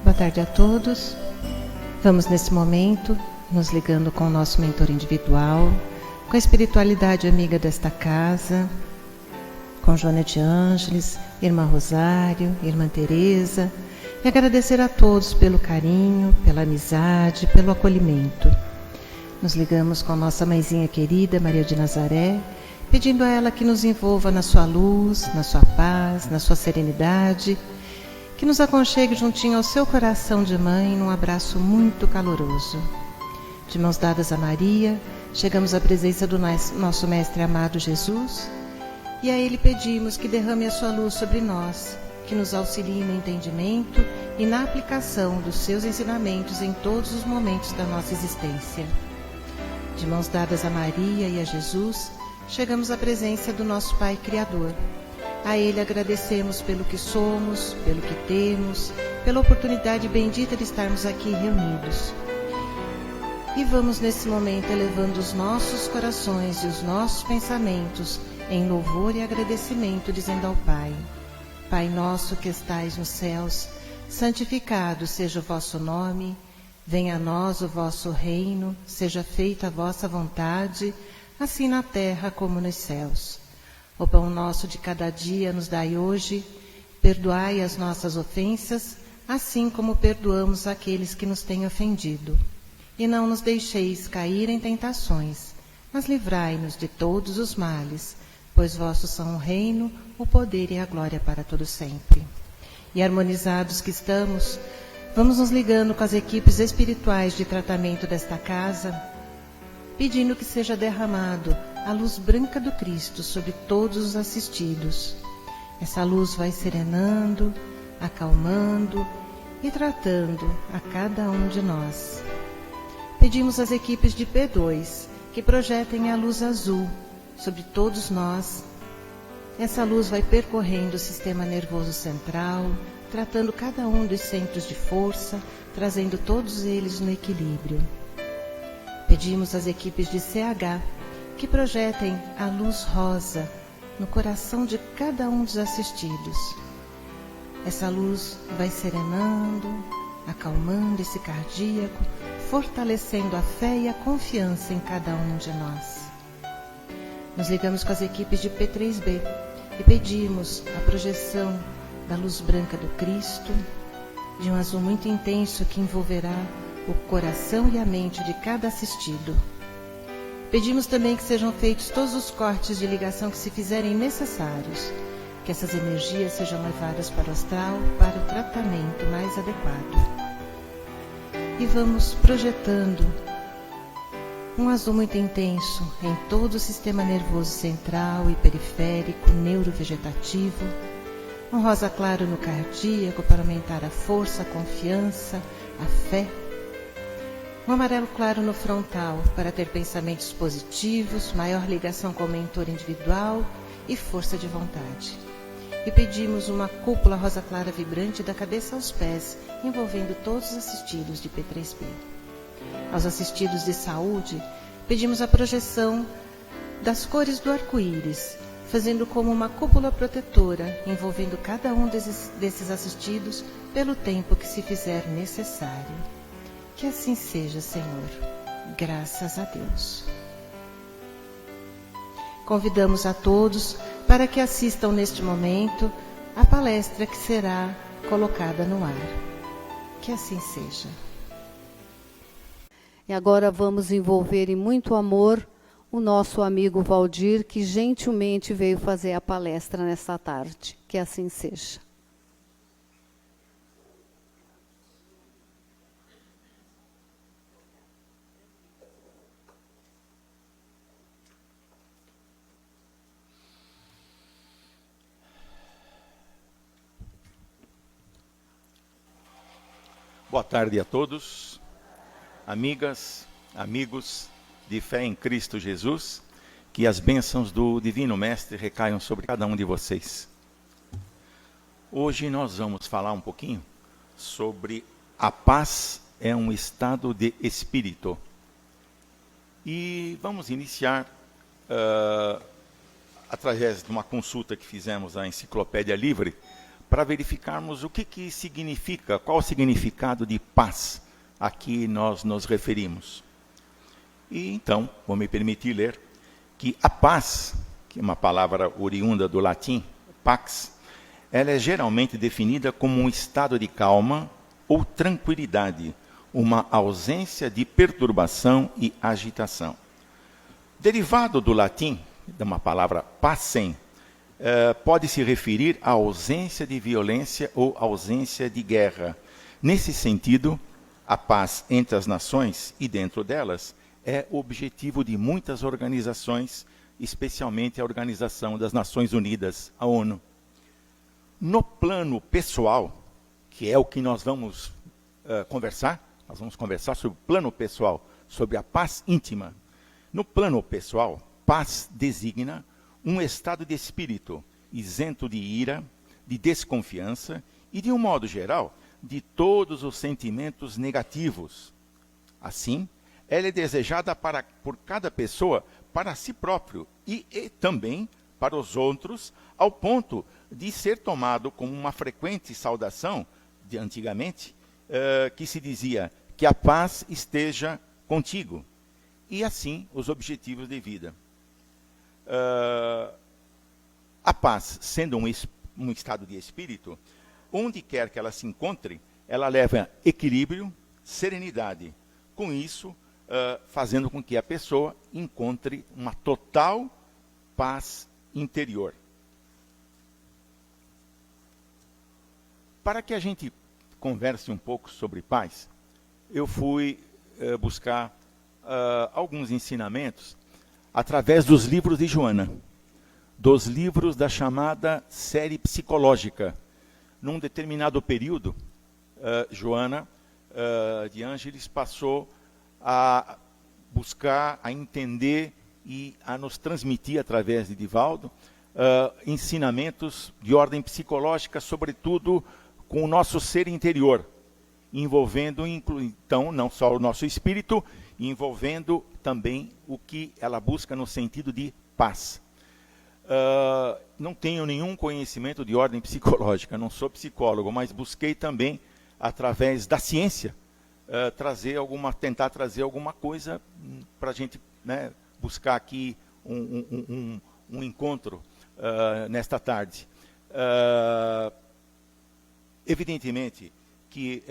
Boa tarde a todos. Vamos nesse momento nos ligando com o nosso mentor individual, com a espiritualidade amiga desta casa, com Joana de Ângeles, Irmã Rosário, Irmã Teresa, e agradecer a todos pelo carinho, pela amizade, pelo acolhimento. Nos ligamos com nossa mãezinha querida, Maria de Nazaré, pedindo a ela que nos envolva na sua luz, na sua paz, na sua serenidade, que nos aconchegue juntinho ao seu coração de mãe num abraço muito caloroso. De mãos dadas a Maria, chegamos à presença do nosso Mestre amado Jesus, e a Ele pedimos que derrame a sua luz sobre nós, que nos auxilie no entendimento e na aplicação dos seus ensinamentos em todos os momentos da nossa existência. De mãos dadas a Maria e a Jesus, chegamos à presença do nosso Pai Criador. A Ele agradecemos pelo que somos, pelo que temos, pela oportunidade bendita de estarmos aqui reunidos. E vamos nesse momento elevando os nossos corações e os nossos pensamentos em louvor e agradecimento, dizendo ao Pai: Pai nosso que estais nos céus, santificado seja o vosso nome, venha a nós o vosso reino, seja feita a vossa vontade, assim na terra como nos céus. O pão nosso de cada dia nos dai hoje, perdoai as nossas ofensas, assim como perdoamos aqueles que nos têm ofendido. E não nos deixeis cair em tentações, mas livrai-nos de todos os males, pois vossos são o reino, o poder e a glória para todo sempre. E harmonizados que estamos, vamos nos ligando com as equipes espirituais de tratamento desta casa, pedindo que seja derramado a luz branca do Cristo sobre todos os assistidos. Essa luz vai serenando, acalmando e tratando a cada um de nós. Pedimos às equipes de P2 que projetem a luz azul sobre todos nós. Essa luz vai percorrendo o sistema nervoso central, tratando cada um dos centros de força, trazendo todos eles no equilíbrio. Pedimos às equipes de CH que projetem a luz rosa no coração de cada um dos assistidos. Essa luz vai serenando, acalmando esse cardíaco, fortalecendo a fé e a confiança em cada um de nós. Nos ligamos com as equipes de P3B e pedimos a projeção da luz branca do Cristo, de um azul muito intenso que envolverá o coração e a mente de cada assistido. Pedimos também que sejam feitos todos os cortes de ligação que se fizerem necessários, que essas energias sejam levadas para o astral para o tratamento mais adequado. E vamos projetando um azul muito intenso em todo o sistema nervoso central e periférico, neurovegetativo, um rosa claro no cardíaco para aumentar a força, a confiança, a fé, um amarelo claro no frontal para ter pensamentos positivos, maior ligação com o mentor individual e força de vontade. E pedimos uma cúpula rosa clara vibrante da cabeça aos pés, envolvendo todos os assistidos de P3B. Aos assistidos de saúde, pedimos a projeção das cores do arco-íris, fazendo como uma cúpula protetora, envolvendo cada um desses assistidos pelo tempo que se fizer necessário. Que assim seja, Senhor. Graças a Deus. Convidamos a todos para que assistam neste momento a palestra que será colocada no ar. Que assim seja. E agora vamos envolver em muito amor o nosso amigo Valdir, que gentilmente veio fazer a palestra nesta tarde. Que assim seja. Boa tarde a todos, amigas, amigos de fé em Cristo Jesus, que as bênçãos do Divino Mestre recaiam sobre cada um de vocês. Hoje nós vamos falar um pouquinho sobre a paz é um estado de espírito. E vamos iniciar através de uma consulta que fizemos à Enciclopédia Livre, para verificarmos o que significa, qual o significado de paz a que nós nos referimos. E então, vou me permitir ler que a paz, que é uma palavra oriunda do latim, pax, ela é geralmente definida como um estado de calma ou tranquilidade, uma ausência de perturbação e agitação. Derivado do latim, de uma palavra pacem, pode se referir à ausência de violência ou ausência de guerra. Nesse sentido, a paz entre as nações e dentro delas é o objetivo de muitas organizações, especialmente a Organização das Nações Unidas, a ONU. No plano pessoal, que é o que nós vamos conversar sobre o plano pessoal, sobre a paz íntima. No plano pessoal, paz designa um estado de espírito isento de ira, de desconfiança e, de um modo geral, de todos os sentimentos negativos. Assim, ela é desejada por cada pessoa para si próprio e também para os outros, ao ponto de ser tomado como uma frequente saudação de antigamente, que se dizia que a paz esteja contigo. E assim os objetivos de vida. A paz, sendo um estado de espírito, onde quer que ela se encontre, ela leva equilíbrio, serenidade. Com isso, fazendo com que a pessoa encontre uma total paz interior. Para que a gente converse um pouco sobre paz, eu fui buscar alguns ensinamentos através dos livros de Joana, dos livros da chamada série psicológica. Num determinado período, Joana de Ângeles passou a buscar, a entender e a nos transmitir, através de Divaldo, ensinamentos de ordem psicológica, sobretudo com o nosso ser interior, envolvendo, então, não só o nosso espírito, envolvendo também o que ela busca no sentido de paz. Não tenho nenhum conhecimento de ordem psicológica, não sou psicólogo, mas busquei também, através da ciência, tentar trazer alguma coisa para a gente, né, buscar aqui um encontro nesta tarde. Evidentemente que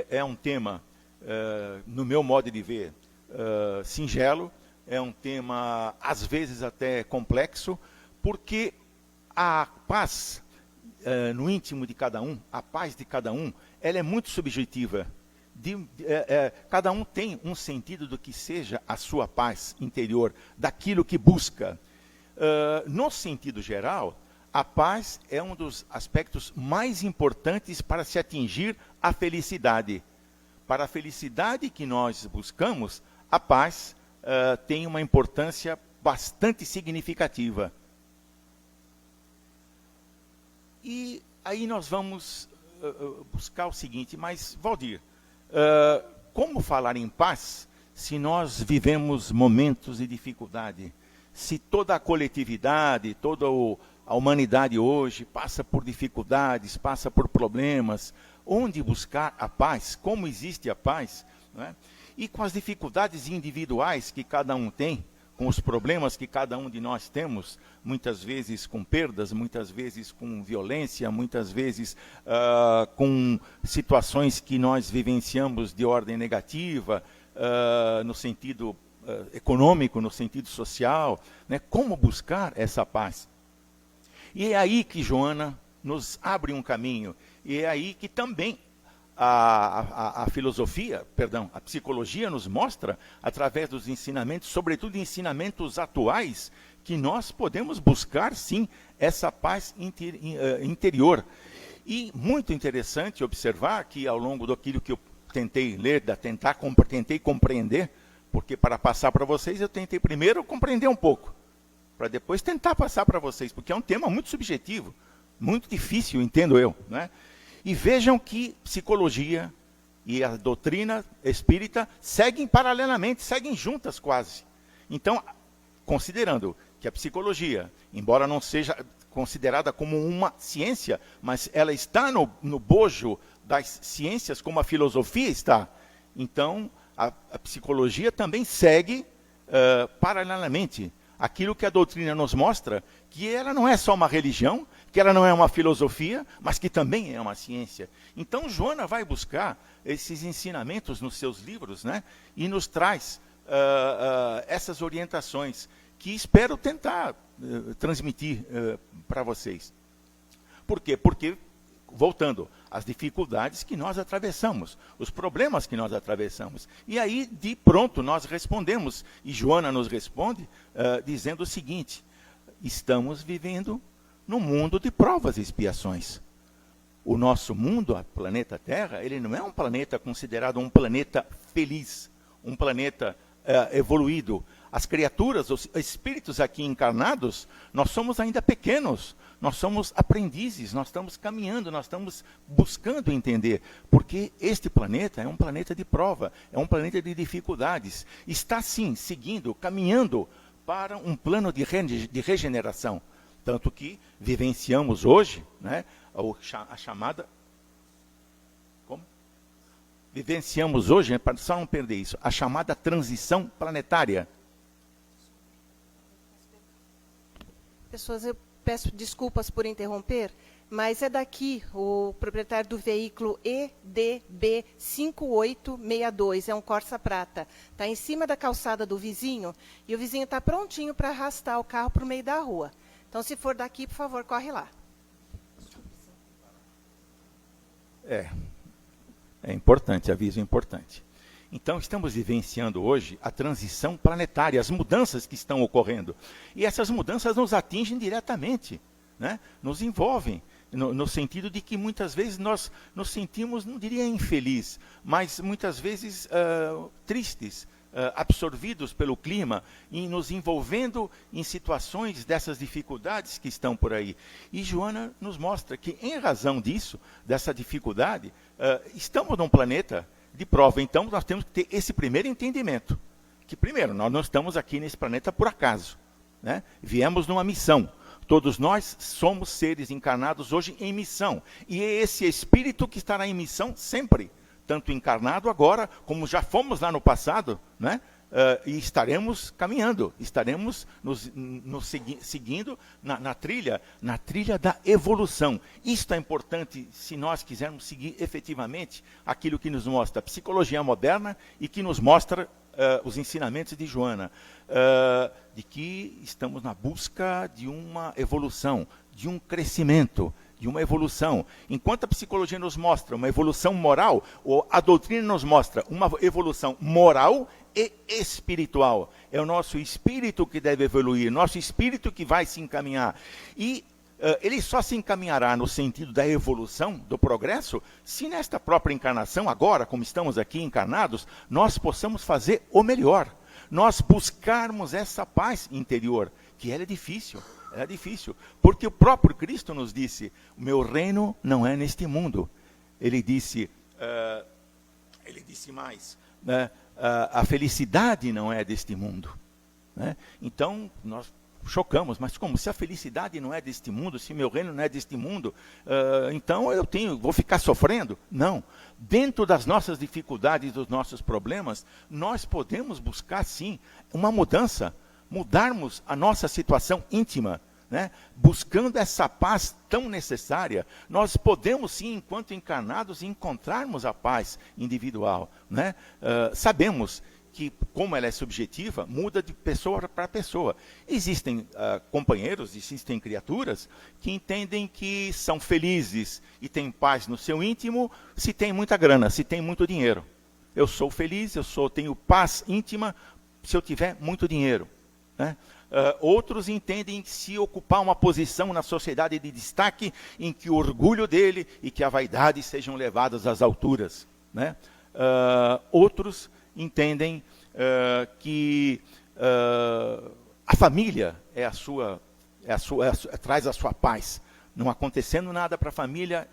é um tema, no meu modo de ver, singelo, é um tema às vezes até complexo, porque a paz no íntimo de cada um, a paz de cada um, ela é muito subjetiva. Cada um tem um sentido do que seja a sua paz interior, daquilo que busca. No sentido geral, a paz é um dos aspectos mais importantes para se atingir a felicidade. Para a felicidade que nós buscamos, a paz tem uma importância bastante significativa. E aí nós vamos buscar o seguinte, mas, Valdir, como falar em paz se nós vivemos momentos de dificuldade? Se toda a coletividade, toda a humanidade hoje passa por dificuldades, passa por problemas, onde buscar a paz? Como existe a paz? Né? E com as dificuldades individuais que cada um tem, com os problemas que cada um de nós temos, muitas vezes com perdas, muitas vezes com violência, muitas vezes com situações que nós vivenciamos de ordem negativa, no sentido econômico, no sentido social, né? Como buscar essa paz? E é aí que Joana nos abre um caminho, e é aí que também a psicologia nos mostra, através dos ensinamentos, sobretudo ensinamentos atuais, que nós podemos buscar, sim, essa paz interior. E muito interessante observar que, ao longo daquilo que eu tentei ler, tentei compreender, porque para passar para vocês, eu tentei primeiro compreender um pouco, para depois tentar passar para vocês, porque é um tema muito subjetivo, muito difícil, entendo eu, né? E vejam que psicologia e a doutrina espírita seguem paralelamente, seguem juntas quase. Então, considerando que a psicologia, embora não seja considerada como uma ciência, mas ela está no bojo das ciências como a filosofia está. Então, a psicologia também segue paralelamente aquilo que a doutrina nos mostra, que ela não é só uma religião, que ela não é uma filosofia, mas que também é uma ciência. Então, Joana vai buscar esses ensinamentos nos seus livros, né, e nos traz essas orientações, que espero tentar transmitir para vocês. Por quê? Porque, voltando, as dificuldades que nós atravessamos, os problemas que nós atravessamos. E aí, de pronto, nós respondemos, e Joana nos responde, dizendo o seguinte: estamos vivendo num mundo de provas e expiações. O nosso mundo, o planeta Terra, ele não é um planeta considerado um planeta feliz, um planeta evoluído. As criaturas, os espíritos aqui encarnados, nós somos ainda pequenos, nós somos aprendizes, nós estamos caminhando, nós estamos buscando entender, porque este planeta é um planeta de prova, é um planeta de dificuldades. Está sim, seguindo, caminhando para um plano de regeneração. Tanto que vivenciamos hoje, né, a chamada... Como? Vivenciamos hoje, para só não perder isso, a chamada transição planetária. Pessoas, eu peço desculpas por interromper, mas é daqui o proprietário do veículo EDB 5862, é um Corsa Prata. Está em cima da calçada do vizinho, e o vizinho está prontinho para arrastar o carro para o meio da rua. Então, se for daqui, por favor, corre lá. É importante, aviso importante. Então, estamos vivenciando hoje a transição planetária, as mudanças que estão ocorrendo. E essas mudanças nos atingem diretamente, né? Nos envolvem, no sentido de que muitas vezes nós nos sentimos, não diria infeliz, mas muitas vezes tristes, absorvidos pelo clima e nos envolvendo em situações dessas dificuldades que estão por aí. E Joana nos mostra que, em razão disso, dessa dificuldade, estamos num planeta de prova. Então, nós temos que ter esse primeiro entendimento, que, primeiro, nós não estamos aqui nesse planeta por acaso, né? Viemos numa missão. Todos nós somos seres encarnados hoje em missão. E é esse espírito que estará em missão sempre, tanto encarnado agora, como já fomos lá no passado, né? E estaremos caminhando, estaremos seguindo na trilha da evolução. Isto é importante se nós quisermos seguir efetivamente aquilo que nos mostra a psicologia moderna e que nos mostra os ensinamentos de Joana, de que estamos na busca de uma evolução, de um crescimento, de uma evolução. Enquanto a psicologia nos mostra uma evolução moral, ou a doutrina nos mostra uma evolução moral e espiritual. É o nosso espírito que deve evoluir, nosso espírito que vai se encaminhar. E ele só se encaminhará no sentido da evolução, do progresso, se nesta própria encarnação, agora, como estamos aqui encarnados, nós possamos fazer o melhor. Nós buscarmos essa paz interior, que ela é difícil. É difícil, porque o próprio Cristo nos disse: o meu reino não é neste mundo. Ele disse mais, né, a felicidade não é deste mundo, né? Então, nós chocamos, mas como? Se a felicidade não é deste mundo, se meu reino não é deste mundo, então vou ficar sofrendo? Não. Dentro das nossas dificuldades, dos nossos problemas, nós podemos buscar, sim, uma mudança, mudarmos a nossa situação íntima, né? Buscando essa paz tão necessária. Nós podemos sim, enquanto encarnados, encontrarmos a paz individual, né? Sabemos que, como ela é subjetiva, muda de pessoa para pessoa. Existem companheiros, existem criaturas que entendem que são felizes e têm paz no seu íntimo se tem muita grana, se tem muito dinheiro. Eu sou feliz, tenho paz íntima se eu tiver muito dinheiro, né? Outros entendem que se ocupar uma posição na sociedade de destaque, em que o orgulho dele e que a vaidade sejam levadas às alturas, né? Outros entendem que a família traz a sua paz. Não acontecendo nada para a família,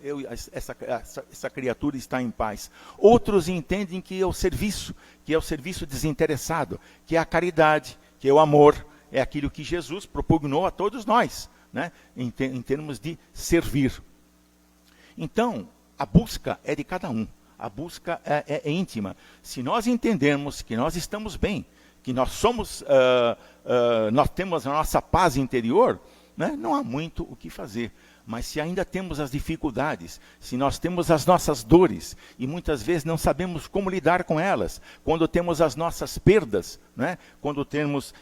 essa criatura está em paz. Outros entendem que é o serviço desinteressado, que é a caridade, que é o amor, é aquilo que Jesus propugnou a todos nós, né? Em termos de servir. Então, a busca é de cada um. A busca é íntima. Se nós entendermos que nós estamos bem, que nós somos, nós temos a nossa paz interior, né? Não há muito o que fazer. Mas se ainda temos as dificuldades, se nós temos as nossas dores, e muitas vezes não sabemos como lidar com elas, quando temos as nossas perdas, né?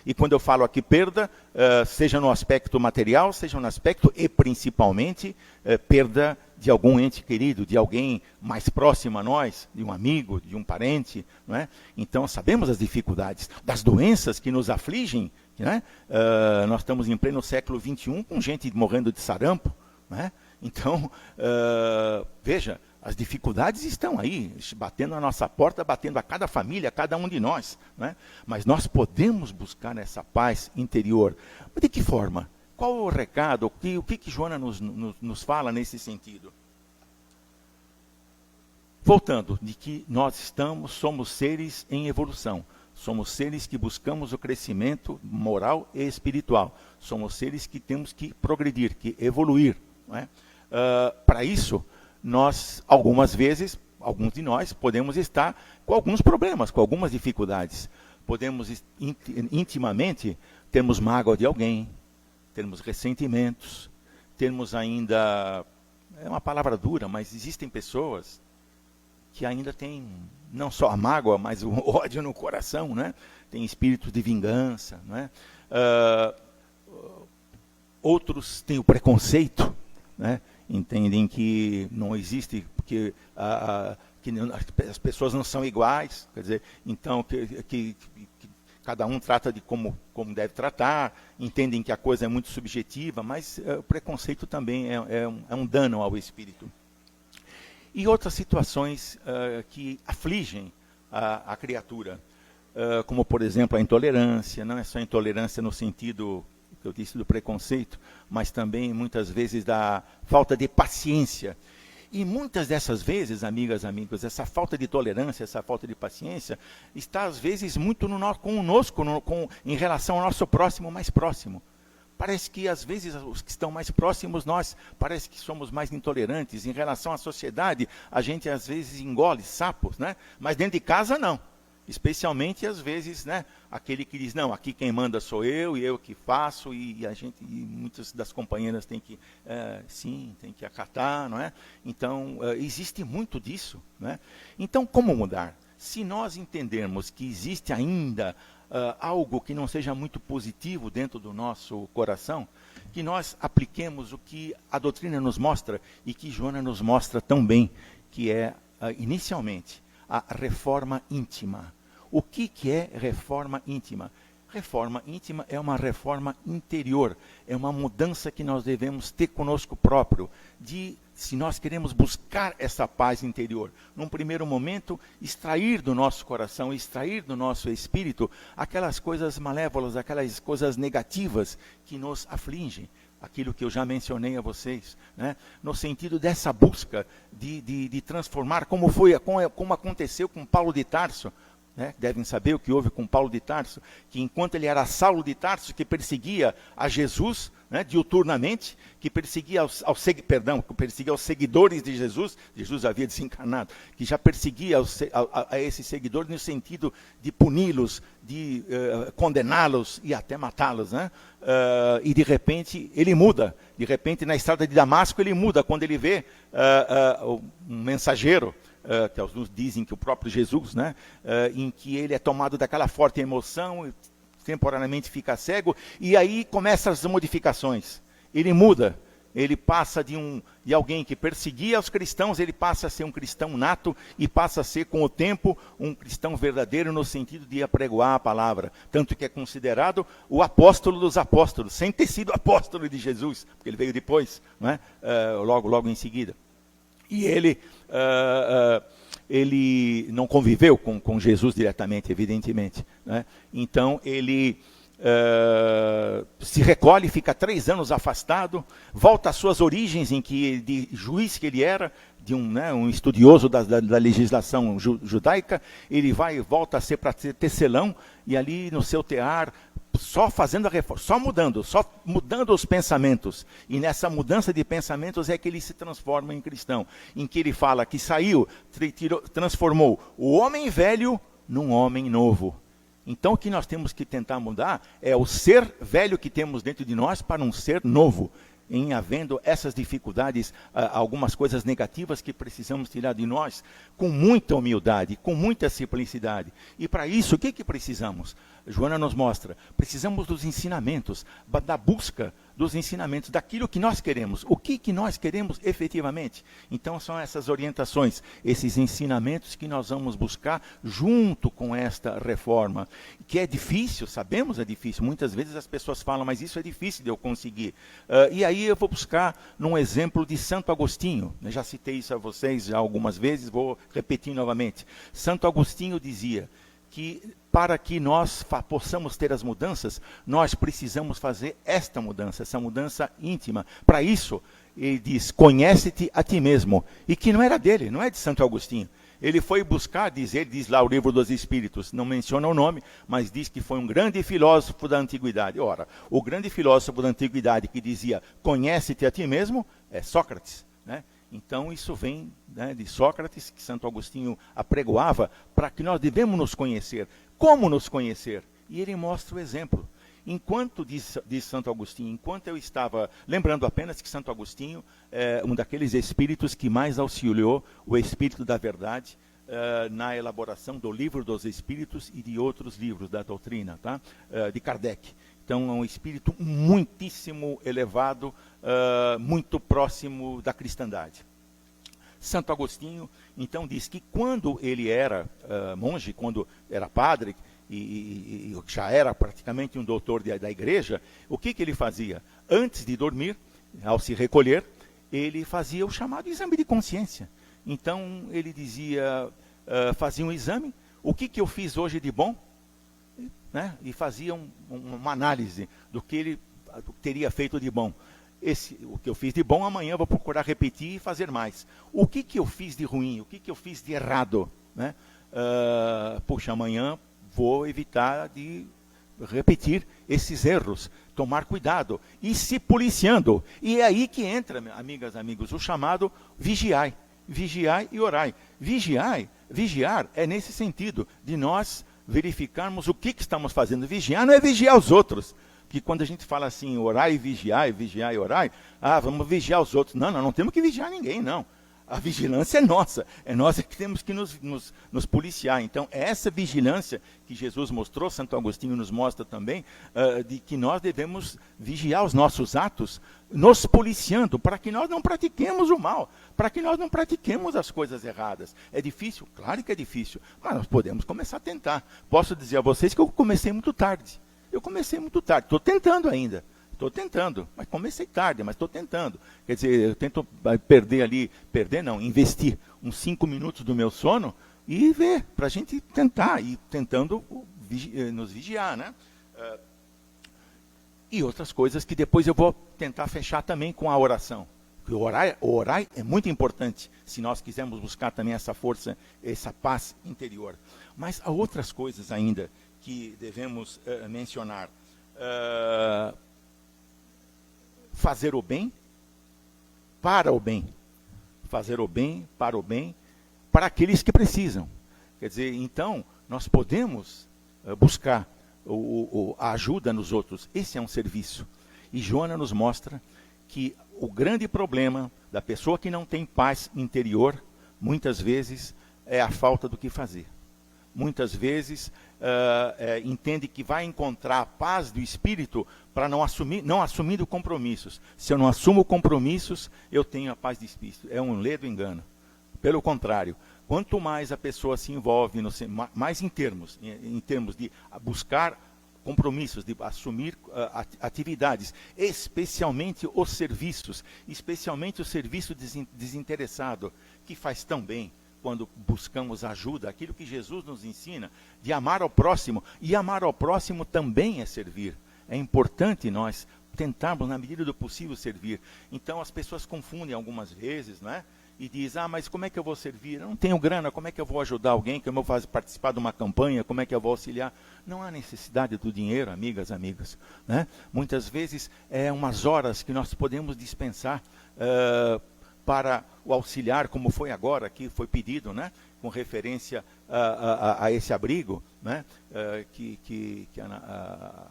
E quando eu falo aqui perda, seja no aspecto material, seja no aspecto, e principalmente, perda de algum ente querido, de alguém mais próximo a nós, de um amigo, de um parente, não é? Então sabemos as dificuldades, das doenças que nos afligem, né? Nós estamos em pleno século XXI com gente morrendo de sarampo, né? Então, veja, as dificuldades estão aí, batendo na nossa porta, batendo a cada família, a cada um de nós, né? Mas nós podemos buscar essa paz interior. Mas de que forma? Qual o recado? O que Joana nos fala nesse sentido? Voltando, de que nós somos seres em evolução. Somos seres que buscamos o crescimento moral e espiritual. Somos seres que temos que progredir, que evoluir. Não é? Para isso, algumas vezes, alguns de nós, podemos estar com alguns problemas, com algumas dificuldades. Podemos, intimamente, termos mágoa de alguém, termos ressentimentos, termos ainda, é uma palavra dura, mas existem pessoas que ainda têm não só a mágoa, mas o ódio no coração, né? Tem espíritos de vingança, né? Outros têm o preconceito, né? Entendem que não existe, porque que as pessoas não são iguais, quer dizer, então que cada um trata de como deve tratar, entendem que a coisa é muito subjetiva, mas o preconceito também é um dano ao espírito. E outras situações que afligem a criatura, como, por exemplo, a intolerância. Não é só intolerância no sentido que eu disse do preconceito, mas também, muitas vezes, da falta de paciência. E muitas dessas vezes, amigas, amigos, essa falta de tolerância, essa falta de paciência, está, às vezes, muito conosco, em relação ao nosso próximo mais próximo. Parece que, às vezes, os que estão mais próximos, nós parece que somos mais intolerantes. Em relação à sociedade, a gente, às vezes, engole sapos, né? Mas dentro de casa, não. Especialmente, às vezes, né? Aquele que diz, não, aqui quem manda sou eu, e eu que faço, e muitas das companheiras têm que, tem que acatar, não é? Então, existe muito disso, né? Então, como mudar? Se nós entendermos que existe ainda algo que não seja muito positivo dentro do nosso coração, que nós apliquemos o que a doutrina nos mostra e que Joana nos mostra tão bem, que é, inicialmente, a reforma íntima. O que é reforma íntima? Reforma íntima é uma reforma interior, é uma mudança que nós devemos ter conosco próprio, se nós queremos buscar essa paz interior, num primeiro momento, extrair do nosso coração, extrair do nosso espírito aquelas coisas malévolas, aquelas coisas negativas que nos afligem, aquilo que eu já mencionei a vocês, né? No sentido dessa busca de transformar, como aconteceu com Paulo de Tarso, né? Devem saber o que houve com Paulo de Tarso, que enquanto ele era Saulo de Tarso, que perseguia a Jesus, né, diuturnamente, que perseguia perseguia os seguidores de Jesus havia desencarnado, que já perseguia a esses seguidores no sentido de puni-los, de condená-los e até matá-los, né? E de repente ele muda, de repente na estrada de Damasco ele muda, quando ele vê um mensageiro, que alguns dizem que o próprio Jesus, né, em que ele é tomado daquela forte emoção, temporariamente fica cego, e aí começam as modificações. Ele muda, ele passa de alguém que perseguia os cristãos, ele passa a ser um cristão nato e passa a ser, com o tempo, um cristão verdadeiro no sentido de apregoar a palavra. Tanto que é considerado o apóstolo dos apóstolos, sem ter sido apóstolo de Jesus, porque ele veio depois, né, logo em seguida. E ele não conviveu com Jesus diretamente, evidentemente, né? Então, ele se recolhe, fica 3 anos afastado, volta às suas origens, de juiz que ele era, de um estudioso da legislação judaica. Ele volta a ser para tecelão, e ali no seu tear, só fazendo a reforma, só mudando os pensamentos. E nessa mudança de pensamentos é que ele se transforma em cristão, em que ele fala que transformou o homem velho num homem novo. Então o que nós temos que tentar mudar é o ser velho que temos dentro de nós para um ser novo. Em havendo essas dificuldades, algumas coisas negativas que precisamos tirar de nós, com muita humildade, com muita simplicidade. E para isso, o que precisamos? Joana nos mostra, precisamos dos ensinamentos, da busca dos ensinamentos, daquilo que nós queremos. O que nós queremos efetivamente? Então são essas orientações, esses ensinamentos que nós vamos buscar junto com esta reforma. Que é difícil, sabemos é difícil. Muitas vezes as pessoas falam, mas isso é difícil de eu conseguir. E aí eu vou buscar num exemplo de Santo Agostinho. Eu já citei isso a vocês já algumas vezes, vou repetir novamente. Santo Agostinho dizia que para que nós possamos ter as mudanças, nós precisamos fazer esta mudança, essa mudança íntima. Para isso, ele diz, conhece-te a ti mesmo. E que não era dele, não é de Santo Agostinho. Ele foi buscar, diz lá o Livro dos Espíritos, não menciona o nome, mas diz que foi um grande filósofo da antiguidade. Ora, o grande filósofo da antiguidade que dizia, conhece-te a ti mesmo, é Sócrates, né? Então isso vem, né, de Sócrates, que Santo Agostinho apregoava, para que nós devemos nos conhecer. Como nos conhecer? E ele mostra o exemplo. Enquanto, diz Santo Agostinho, enquanto eu estava, lembrando apenas que Santo Agostinho é um daqueles espíritos que mais auxiliou o Espírito da Verdade na elaboração do Livro dos Espíritos e de outros livros da doutrina, tá? De Kardec. Então é um espírito muitíssimo elevado, muito próximo da cristandade. Santo Agostinho, então, diz que quando ele era monge, quando era padre, e já era praticamente um doutor da igreja, o que ele fazia? Antes de dormir, ao se recolher, ele fazia o chamado exame de consciência. Então, ele dizia, fazia um exame, o que eu fiz hoje de bom? Né? E fazia uma análise do que ele teria feito de bom. O que eu fiz de bom, amanhã eu vou procurar repetir e fazer mais. O que eu fiz de ruim? O que eu fiz de errado? Né? Puxa, amanhã vou evitar de repetir esses erros, tomar cuidado e se policiando. E é aí que entra, amigas, amigos, o chamado vigiai. Vigiai e orai. Vigiar é nesse sentido, de nós verificarmos o que estamos fazendo. Vigiar não é vigiar os outros. Porque quando a gente fala assim, orai e vigiai e orai, vamos vigiar os outros. Não temos que vigiar ninguém, não. A vigilância é nossa. É nós que temos que nos policiar. Então, essa vigilância que Jesus mostrou, Santo Agostinho nos mostra também, de que nós devemos vigiar os nossos atos, nos policiando, para que nós não pratiquemos o mal, para que nós não pratiquemos as coisas erradas. É difícil? Claro que é difícil, mas nós podemos começar a tentar. Posso dizer a vocês que eu comecei muito tarde. Estou tentando ainda. Mas comecei tarde, mas estou tentando. Quer dizer, eu tento investir uns 5 minutos do meu sono e ver, para a gente tentar, e tentando nos vigiar, né? E outras coisas que depois eu vou tentar fechar também com a oração. Porque orar é muito importante, se nós quisermos buscar também essa força, essa paz interior. Mas há outras coisas ainda que devemos mencionar. Fazer o bem para o bem. Fazer o bem para aqueles que precisam. Quer dizer, então, nós podemos buscar a ajuda nos outros. Esse é um serviço. E Joana nos mostra que o grande problema da pessoa que não tem paz interior, muitas vezes, é a falta do que fazer. Muitas vezes entende que vai encontrar a paz do espírito para não assumindo compromissos. Se eu não assumo compromissos, eu tenho a paz do espírito. É um ledo engano. Pelo contrário, quanto mais a pessoa se envolve, mais em termos de buscar compromissos, de assumir atividades, especialmente os serviços, especialmente o serviço desinteressado, que faz tão bem. quando buscamos ajuda, aquilo que Jesus nos ensina, de amar ao próximo. E amar ao próximo também é servir. É importante nós tentarmos, na medida do possível, servir. Então as pessoas confundem algumas vezes, não é? E dizem, mas como é que eu vou servir? Eu não tenho grana, como é que eu vou ajudar alguém? Como eu vou participar de uma campanha? Como é que eu vou auxiliar? Não há necessidade do dinheiro, amigas, né? Muitas vezes é umas horas que nós podemos dispensar para o auxiliar, como foi agora, que foi pedido, né? Com referência a esse abrigo, né? Que a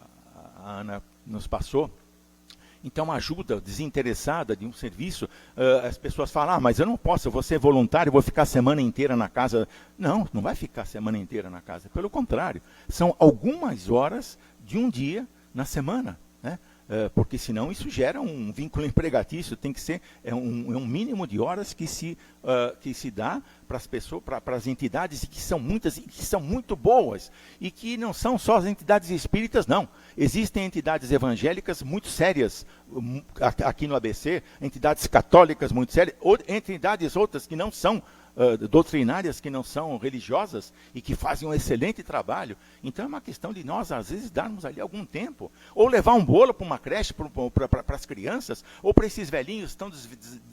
Ana nos passou. Então, ajuda desinteressada de um serviço, as pessoas falam, mas eu não posso, eu vou ser voluntário, vou ficar a semana inteira na casa. Não, não vai ficar a semana inteira na casa. Pelo contrário, são algumas horas de um dia na semana, né? Porque senão isso gera um vínculo empregatício, tem que ser um mínimo de horas que se dá para as pessoas, para as entidades, e que são muitas e que são muito boas, e que não são só as entidades espíritas, não. Existem entidades evangélicas muito sérias aqui no ABC, entidades católicas muito sérias, entidades outras que não são doutrinárias, que não são religiosas e que fazem um excelente trabalho. Então é uma questão de nós, às vezes, darmos ali algum tempo, ou levar um bolo para uma creche, para as crianças, ou para esses velhinhos tão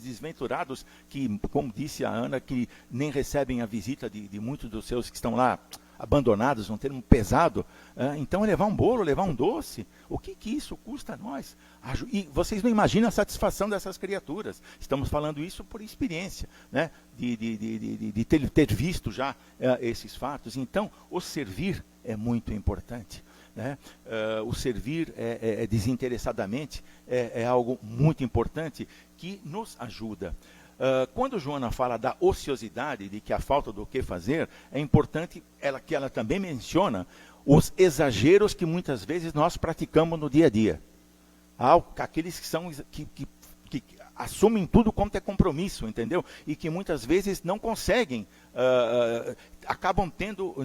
desventurados que, como disse a Ana, que nem recebem a visita de muitos dos seus que estão lá abandonados, um termo pesado. Então é levar um bolo, levar um doce. O que isso custa a nós? E vocês não imaginam a satisfação dessas criaturas. Estamos falando isso por experiência, né? De ter visto já esses fatos. Então, o servir é muito importante, né? O servir desinteressadamente é algo muito importante que nos ajuda. Quando Joana fala da ociosidade, de que a falta do que fazer, é importante que ela também menciona os exageros que muitas vezes nós praticamos no dia a dia. Aqueles que assumem tudo quanto é compromisso, entendeu? E que muitas vezes não conseguem,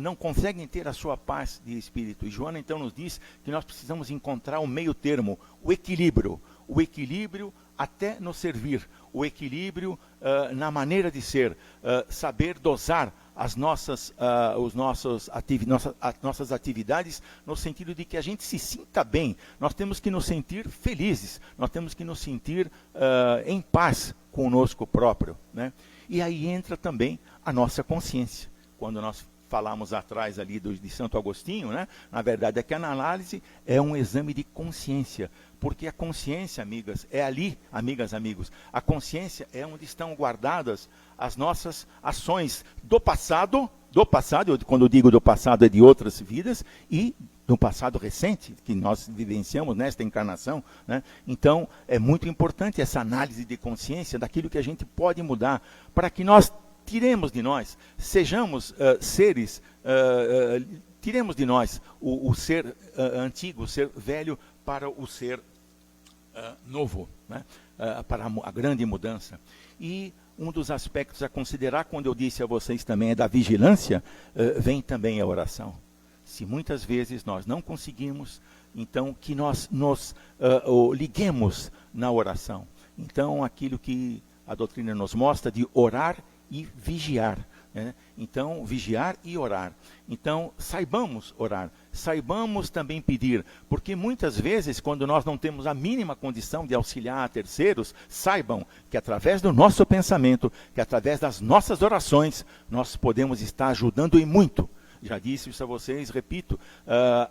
não conseguem ter a sua paz de espírito. E Joana então nos diz que nós precisamos encontrar o meio termo, o equilíbrio até no servir, o equilíbrio na maneira de ser, saber dosar as nossas atividades, no sentido de que a gente se sinta bem. Nós temos que nos sentir felizes, nós temos que nos sentir em paz conosco próprio, né? E aí entra também a nossa consciência. Quando nós falamos atrás ali de Santo Agostinho, né? Na verdade é que a análise é um exame de consciência, porque a consciência, amigas, é ali, amigas, amigos, a consciência é onde estão guardadas as nossas ações do passado, quando eu digo do passado é de outras vidas, e do passado recente, que nós vivenciamos nesta encarnação, né? Então, é muito importante essa análise de consciência daquilo que a gente pode mudar, para que nós tiremos de nós, sejamos seres, tiremos de nós o ser antigo, o ser velho, para o ser novo, né? Para a grande mudança. E um dos aspectos a considerar, quando eu disse a vocês também, é da vigilância, vem também a oração. Se muitas vezes nós não conseguimos, então que nós nos liguemos na oração. Então, aquilo que a doutrina nos mostra de orar e vigiar, né? Então, vigiar e orar. Então, saibamos orar, saibamos também pedir, porque muitas vezes, quando nós não temos a mínima condição de auxiliar a terceiros, saibam que através do nosso pensamento, que através das nossas orações, nós podemos estar ajudando e muito. Já disse isso a vocês, repito,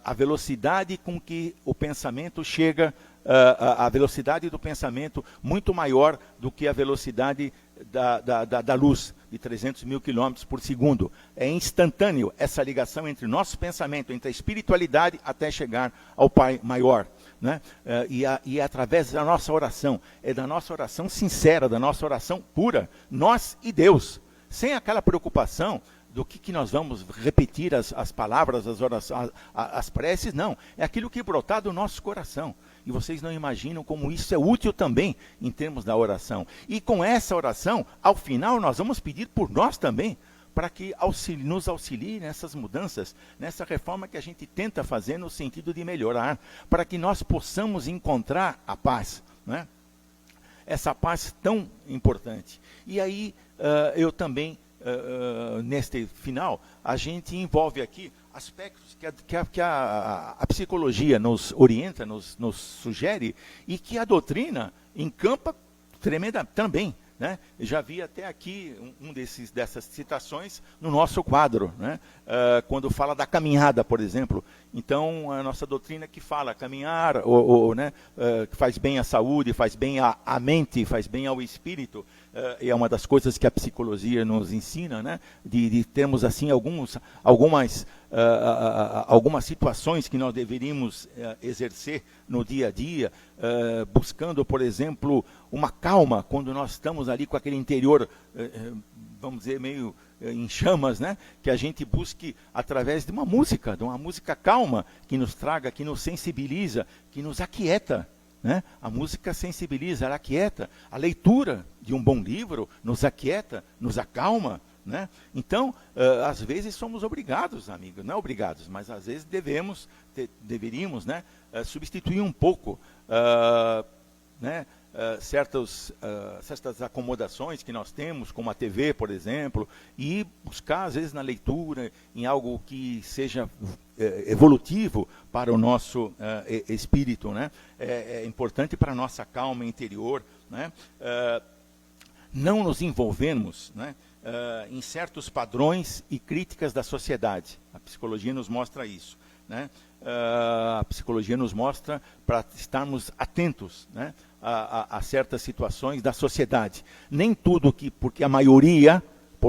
a velocidade com que o pensamento chega, a velocidade do pensamento muito maior do que a velocidade da luz, de 300 mil quilômetros por segundo. É instantâneo essa ligação entre o nosso pensamento, entre a espiritualidade, até chegar ao Pai maior, né? E é através da nossa oração, é da nossa oração sincera, da nossa oração pura, nós e Deus, sem aquela preocupação do que nós vamos repetir as palavras, as orações, as preces, não. É aquilo que brotar do nosso coração. E vocês não imaginam como isso é útil também em termos da oração. E com essa oração, ao final, nós vamos pedir por nós também, para que nos auxilie nessas mudanças, nessa reforma que a gente tenta fazer no sentido de melhorar, para que nós possamos encontrar a paz, né? Essa paz tão importante. E aí eu também neste final, a gente envolve aqui aspectos que a psicologia nos orienta, nos sugere, e que a doutrina encampa tremenda também. Né? Já vi até aqui dessas citações no nosso quadro, né? Quando fala da caminhada, por exemplo. Então, a nossa doutrina que fala caminhar, né? Que faz bem à saúde, faz bem à mente, faz bem ao espírito, é uma das coisas que a psicologia nos ensina, né? De termos assim algumas situações que nós deveríamos exercer no dia a dia, buscando, por exemplo, uma calma quando nós estamos ali com aquele interior, vamos dizer, meio em chamas, né? Que a gente busque através de uma música calma, que nos traga, que nos sensibiliza, que nos aquieta. Né? A música sensibiliza, ela aquieta. A leitura de um bom livro nos aquieta, nos acalma. Né? Então, às vezes somos obrigados, amigos, não obrigados, mas às vezes deveríamos, né, substituir um pouco, né, certas acomodações que nós temos, como a TV, por exemplo, e buscar, às vezes, na leitura, em algo que seja evolutivo para o nosso espírito. Né? É importante para a nossa calma interior. Né? Não nos envolvermos, né, em certos padrões e críticas da sociedade. A psicologia nos mostra isso. Né? A psicologia nos mostra para estarmos atentos, né, a certas situações da sociedade. Nem tudo porque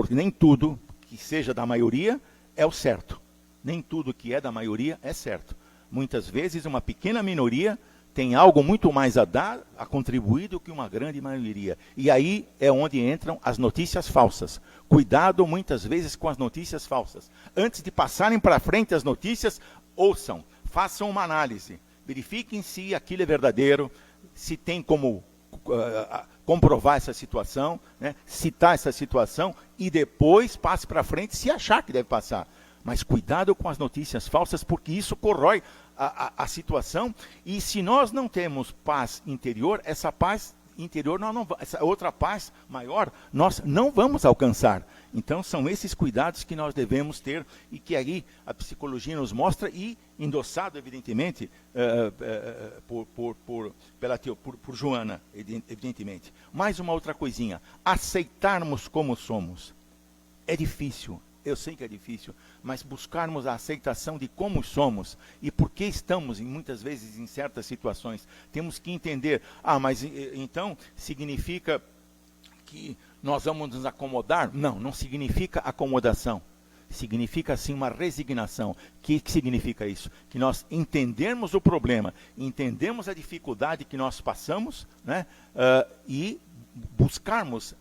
nem tudo que seja da maioria é o certo. Nem tudo que é da maioria é certo. Muitas vezes uma pequena minoria tem algo muito mais a dar, a contribuir do que uma grande maioria. E aí é onde entram as notícias falsas. Cuidado muitas vezes com as notícias falsas. Antes de passarem para frente as notícias, ouçam, façam uma análise. Verifiquem se aquilo é verdadeiro, se tem como comprovar essa situação, né, citar essa situação e depois passe para frente se achar que deve passar. Mas cuidado com as notícias falsas, porque isso corrói a situação. E se nós não temos paz interior, essa paz interior, essa outra paz maior, nós não vamos alcançar. Então, são esses cuidados que nós devemos ter e que aí a psicologia nos mostra, e endossado, evidentemente, por Joana, evidentemente. Mais uma outra coisinha, aceitarmos como somos. É difícil. Eu sei que é difícil, mas buscarmos a aceitação de como somos e por que estamos, muitas vezes, em certas situações. Temos que entender, mas então significa que nós vamos nos acomodar? Não, não significa acomodação. Significa, sim, uma resignação. O que significa isso? Que nós entendermos o problema, entendemos a dificuldade que nós passamos, né, e buscarmos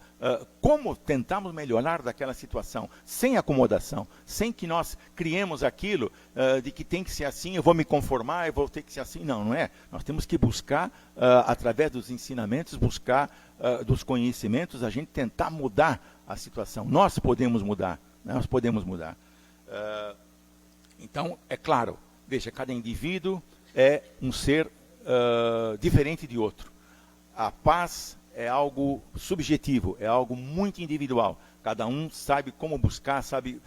como tentamos melhorar daquela situação, sem acomodação, sem que nós criemos aquilo de que tem que ser assim, eu vou me conformar, eu vou ter que ser assim. Não, não é. Nós temos que buscar, através dos ensinamentos, buscar dos conhecimentos, a gente tentar mudar a situação. Nós podemos mudar. Nós podemos mudar. Então, é claro, veja, cada indivíduo é um ser diferente de outro. A paz é algo subjetivo, é algo muito individual. Cada um sabe como buscar, sabe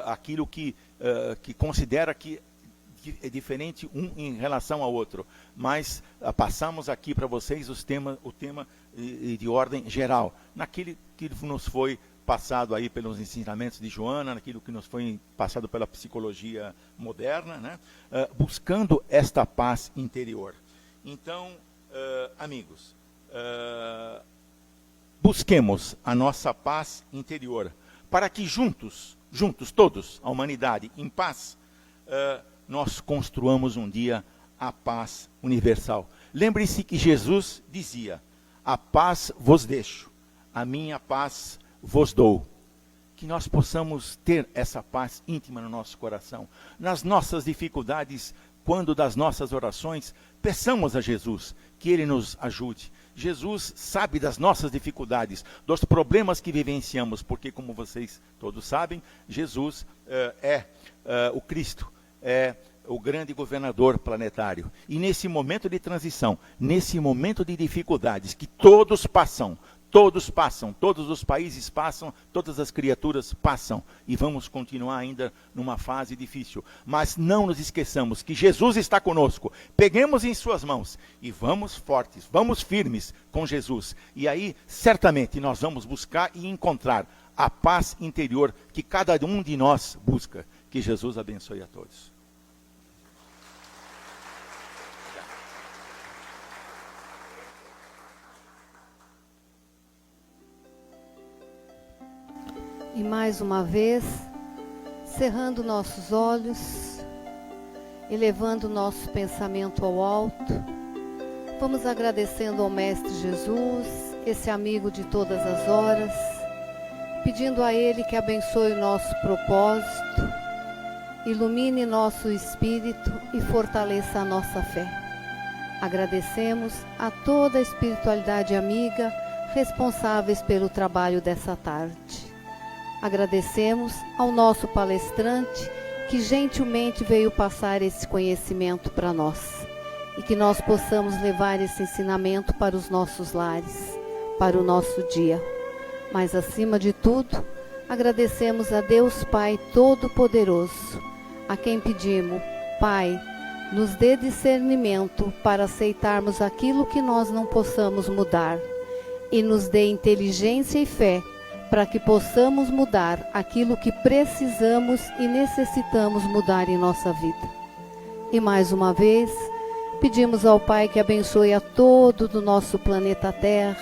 aquilo que considera que é diferente um em relação ao outro. Mas passamos aqui para vocês o tema de ordem geral, naquele que nos foi passado aí pelos ensinamentos de Joana, naquilo que nos foi passado pela psicologia moderna, né? Buscando esta paz interior. Então, amigos, busquemos a nossa paz interior, para que juntos todos, a humanidade, em paz, nós construamos um dia a paz universal. Lembre-se que Jesus dizia: a paz vos deixo, a minha paz vos dou. Que nós possamos ter essa paz íntima no nosso coração. Nas nossas dificuldades, quando das nossas orações, peçamos a Jesus que Ele nos ajude. Jesus sabe das nossas dificuldades, dos problemas que vivenciamos, porque, como vocês todos sabem, Jesus é o Cristo, é o grande governador planetário. E nesse momento de transição, nesse momento de dificuldades que todos passam, Todos passam, todos os países passam, todas as criaturas passam. E vamos continuar ainda numa fase difícil. Mas não nos esqueçamos que Jesus está conosco. Peguemos em suas mãos e vamos fortes, vamos firmes com Jesus. E aí, certamente, nós vamos buscar e encontrar a paz interior que cada um de nós busca. Que Jesus abençoe a todos. E mais uma vez, cerrando nossos olhos, elevando nosso pensamento ao alto, vamos agradecendo ao Mestre Jesus, esse amigo de todas as horas, pedindo a Ele que abençoe o nosso propósito, ilumine nosso espírito e fortaleça a nossa fé. Agradecemos a toda a espiritualidade amiga responsáveis pelo trabalho dessa tarde. Agradecemos ao nosso palestrante que gentilmente veio passar esse conhecimento para nós e que nós possamos levar esse ensinamento para os nossos lares, para o nosso dia. Mas acima de tudo, agradecemos a Deus Pai Todo-Poderoso, a quem pedimos: Pai, nos dê discernimento para aceitarmos aquilo que nós não possamos mudar e nos dê inteligência e fé para que possamos mudar aquilo que precisamos e necessitamos mudar em nossa vida. E mais uma vez, pedimos ao Pai que abençoe a todo do nosso planeta Terra,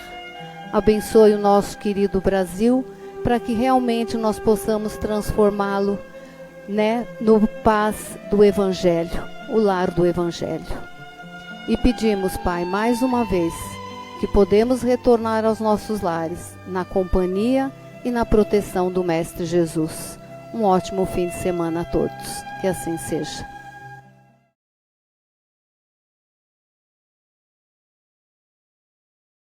abençoe o nosso querido Brasil, para que realmente nós possamos transformá-lo, no paz do Evangelho, o lar do Evangelho. E pedimos, Pai, mais uma vez, que podemos retornar aos nossos lares, na companhia e na proteção do Mestre Jesus. Um ótimo fim de semana a todos. Que assim seja.